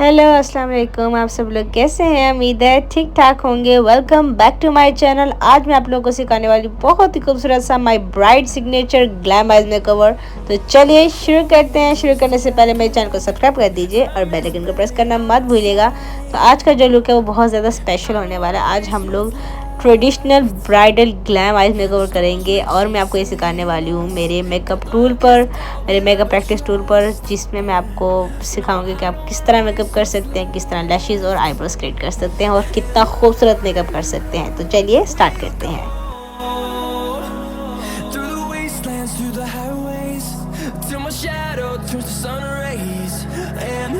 Hello अस्सलाम वालेकुम। आप सब लोग कैसे हैं? उम्मीद है ठीक ठाक होंगे। Welcome back to my channel. आज मैं आप लोगों को सिखाने वाली बहुत ही खूबसूरत सा my bride signature glam eyes makeover. तो चलिए शुरू करते हैं। शुरू करने से पहले मेरे चैनल को सब्सक्राइब कर दीजिए और बेल आइकन को प्रेस करना मत भूलिएगा। तो आज का जो लुक है वो बहुत ज़्यादा स्पेशल होने वाला है। आज हम लोग traditional bridal glam eyes makeover करेंगे और मैं आपको ये सिखाने वाली हूँ मेरे मेकअप प्रैक्टिस टूल पर, जिसमें मैं आपको सिखाऊंगी कि आप किस तरह मेकअप कर सकते हैं, किस तरह लैशेज़ और आईब्रोज क्रिएट कर सकते हैं और कितना खूबसूरत मेकअप कर सकते हैं। तो चलिए स्टार्ट करते हैं। Through the highways, till my shadow turns to sun rays, and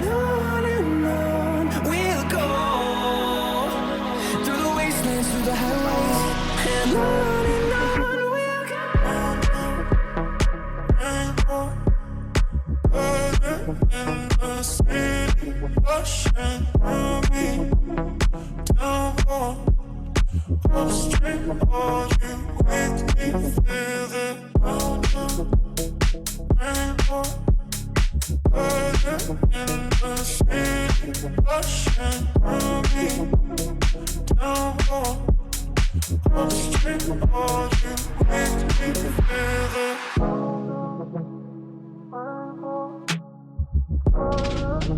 on we'll go. Through the wastelands, through the highways, and on we'll go. In the city, rushing through me, down the street, all you make me feel it. In the city, rushing through me, down the street, all you make me feel it. Rushing through me,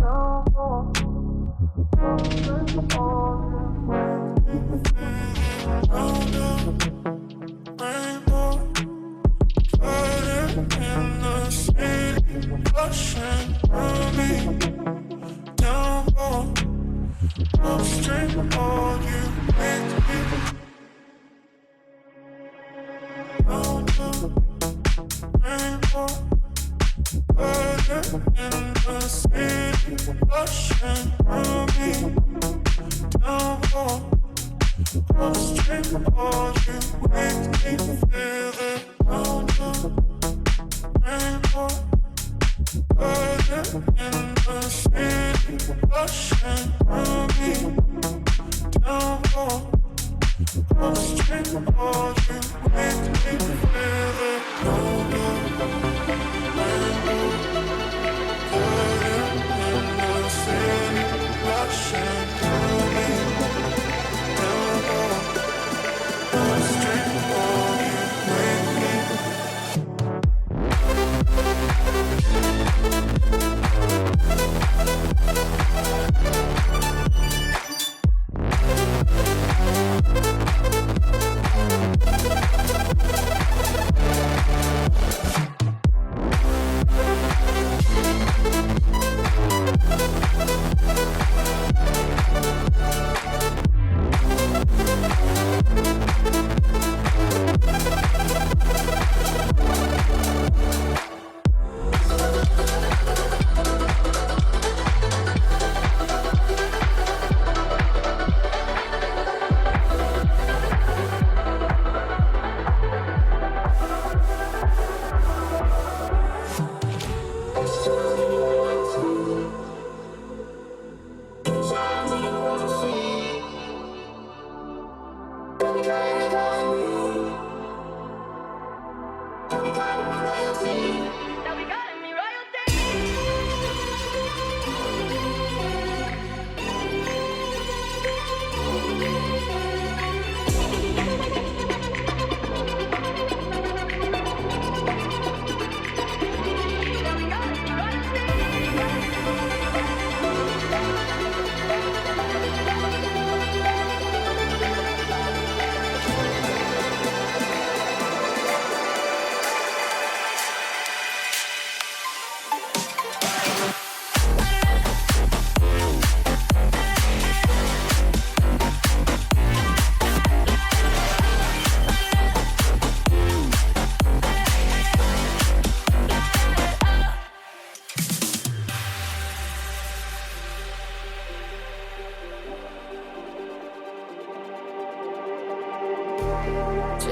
down the street, all you make me down the rainbow, in the city, rushing through me, down the street, all you make me feel it. Down the rainbow, in the city, rushing through me, down the street, all you make me feel it. Down the rainbow, in the city, rushing through me, down the street, all you make me.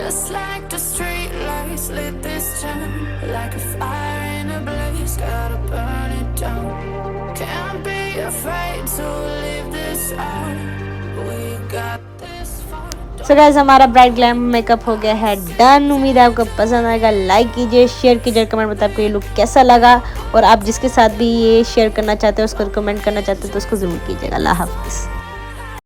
Just like the street lights lit this town, like a fire in a blaze, gotta burn it down. Can't be afraid to leave this out. We got this far. So guys हमारा bride glam makeup हो गया है done. उम्मीद है आपको पसंद आएगा। Like कीजिए, शेयर कीजिए, कमेंट बताइए आपको ये लुक कैसा लगा। और आप जिसके साथ भी ये शेयर करना चाहते हो, उसको कमेंट करना चाहते हो तो उसको ज़रूर कीजिएगा। अल्लाह हाफिज़।